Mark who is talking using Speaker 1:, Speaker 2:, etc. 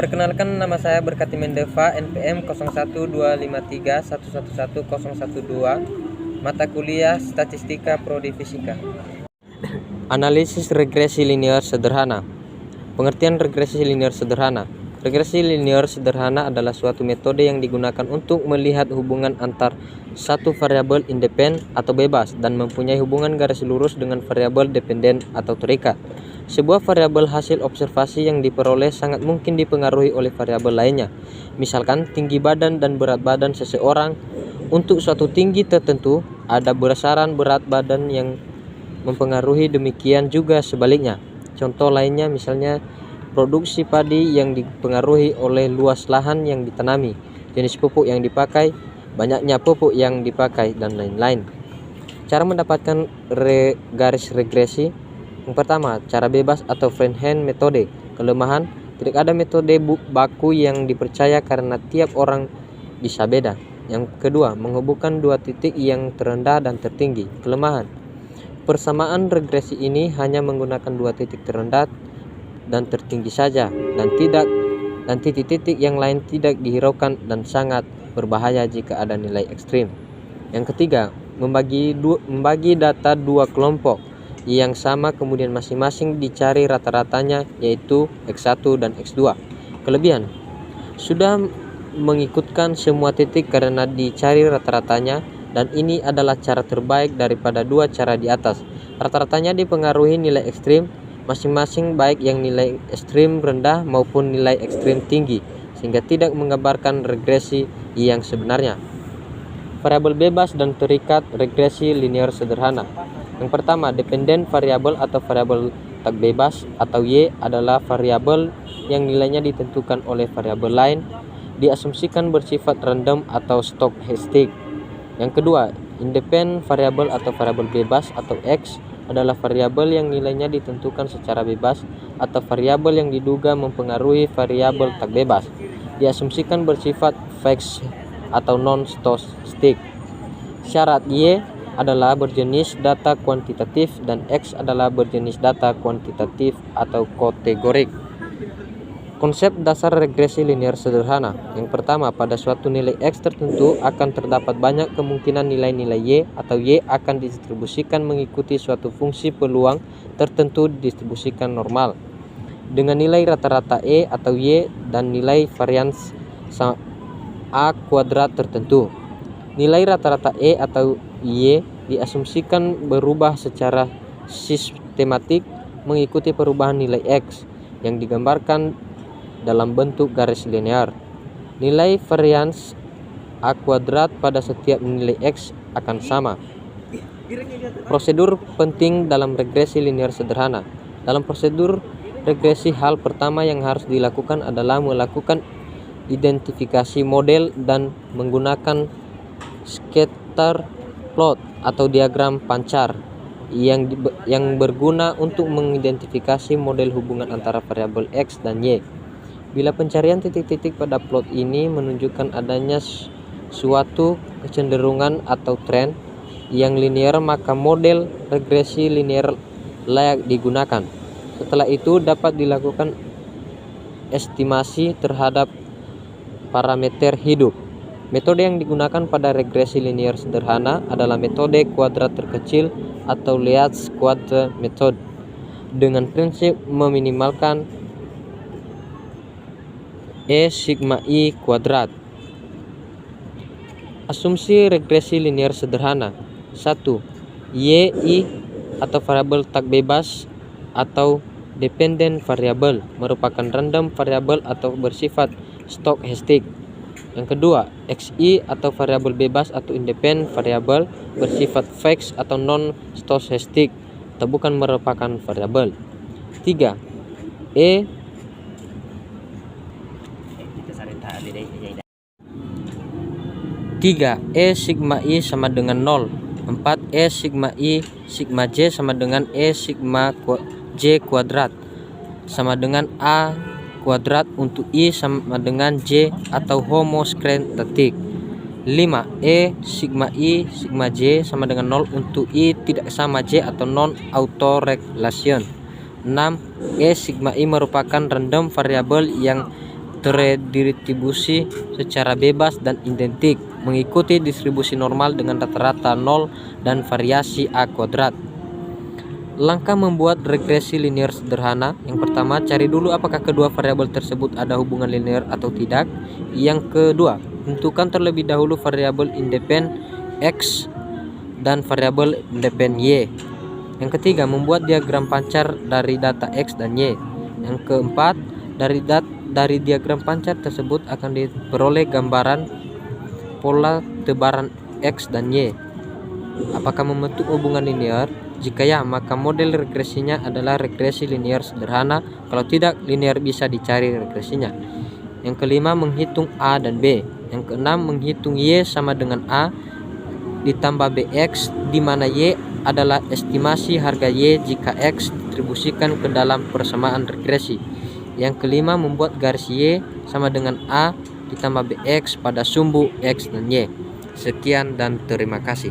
Speaker 1: Perkenalkan, nama saya Berkati Mendeva, NPM 012531111012, mata kuliah Statistika Prodi Fisika. Analisis regresi linear sederhana. Pengertian regresi linear sederhana. Regresi linear sederhana adalah suatu metode yang digunakan untuk melihat hubungan antar satu variabel independen atau bebas dan mempunyai hubungan garis lurus dengan variabel dependen atau terikat. Sebuah variabel hasil observasi yang diperoleh sangat mungkin dipengaruhi oleh variabel lainnya. Misalkan tinggi badan dan berat badan seseorang. Untuk suatu tinggi tertentu, ada besaran berat badan yang mempengaruhi, demikian juga sebaliknya. Contoh lainnya misalnya produksi padi yang dipengaruhi oleh luas lahan yang ditanami, jenis pupuk yang dipakai, banyaknya pupuk yang dipakai, dan lain-lain. Cara mendapatkan garis regresi. Yang pertama, cara bebas atau freehand metode. Kelemahan, tidak ada metode baku yang dipercaya karena tiap orang bisa beda. Yang kedua, menghubungkan dua titik yang terendah dan tertinggi. Kelemahan, persamaan regresi ini hanya menggunakan dua titik terendah dan tertinggi saja, dan titik-titik yang lain tidak dihiraukan dan sangat berbahaya jika ada nilai ekstrim. Yang ketiga, membagi data dua kelompok yang sama kemudian masing-masing dicari rata-ratanya, yaitu X1 dan X2. Kelebihan, sudah mengikutkan semua titik karena dicari rata-ratanya, dan ini adalah cara terbaik daripada dua cara di atas. Rata-ratanya dipengaruhi nilai ekstrim masing-masing, baik yang nilai ekstrim rendah maupun nilai ekstrim tinggi, sehingga tidak menggambarkan regresi yang sebenarnya. Variabel bebas dan terikat regresi linear sederhana. Yang pertama, dependen variabel atau variabel tak bebas atau Y adalah variabel yang nilainya ditentukan oleh variabel lain, diasumsikan bersifat random atau stochastic. Yang kedua, independen variabel atau variabel bebas atau X adalah variabel yang nilainya ditentukan secara bebas atau variabel yang diduga mempengaruhi variabel tak bebas, diasumsikan bersifat fixed atau non-stochastic. Syarat Y adalah berjenis data kuantitatif dan X adalah berjenis data kuantitatif atau kategorik. Konsep dasar regresi linear sederhana. Yang pertama, pada suatu nilai X tertentu akan terdapat banyak kemungkinan nilai-nilai Y atau Y akan didistribusikan mengikuti suatu fungsi peluang tertentu didistribusikan normal dengan nilai rata-rata E atau Y dan nilai varians A kuadrat tertentu. Nilai rata-rata E atau Y diasumsikan berubah secara sistematik mengikuti perubahan nilai X yang digambarkan dalam bentuk garis linear. Nilai varians A kuadrat pada setiap nilai X akan sama. Prosedur penting dalam regresi linear sederhana. Dalam prosedur regresi, hal pertama yang harus dilakukan adalah melakukan identifikasi model dan menggunakan scatter plot atau diagram pancar yang berguna untuk mengidentifikasi model hubungan antara variabel X dan Y. Bila pencarian titik-titik pada plot ini menunjukkan adanya suatu kecenderungan atau tren yang linear, maka model regresi linear layak digunakan. Setelah itu dapat dilakukan estimasi terhadap parameter hidup. Metode yang digunakan pada regresi linear sederhana adalah metode kuadrat terkecil atau least quadrant method dengan prinsip meminimalkan E sigma I kuadrat. Asumsi regresi linear sederhana. 1. Y, I atau variabel tak bebas atau dependen variabel merupakan random variabel atau bersifat stochastic. Yang kedua, Xi atau variabel bebas atau independen variabel bersifat fixed atau non-stochastic atau bukan merupakan variabel. 3. E sigma I sama dengan 0. 4. E sigma I sigma J sama dengan E sigma J kuadrat sama dengan A kuadrat untuk I sama dengan J atau homoskrentetik. 5. E sigma I sigma J sama dengan 0 untuk I tidak sama J atau non autocorrelation. 6. E sigma I merupakan random variabel yang terdistribusi secara bebas dan identik, mengikuti distribusi normal dengan rata-rata 0 dan variasi A kuadrat. Langkah membuat regresi linear sederhana. Yang pertama, cari dulu apakah kedua variabel tersebut ada hubungan linear atau tidak. Yang kedua, tentukan terlebih dahulu variabel independen X dan variabel independen Y. Yang ketiga, membuat diagram pancar dari data X dan Y. Yang keempat, dari diagram pancar tersebut akan diperoleh gambaran pola tebaran X dan Y. Apakah membentuk hubungan linear? Jika ya, maka model regresinya adalah regresi linear sederhana. Kalau tidak, linear bisa dicari regresinya. Yang kelima, menghitung A dan B. Yang keenam, menghitung Y sama dengan A ditambah BX, di mana Y adalah estimasi harga Y jika X distribusikan ke dalam persamaan regresi. Yang kelima, membuat garis Y sama dengan A ditambah BX pada sumbu X dan Y. Sekian dan terima kasih.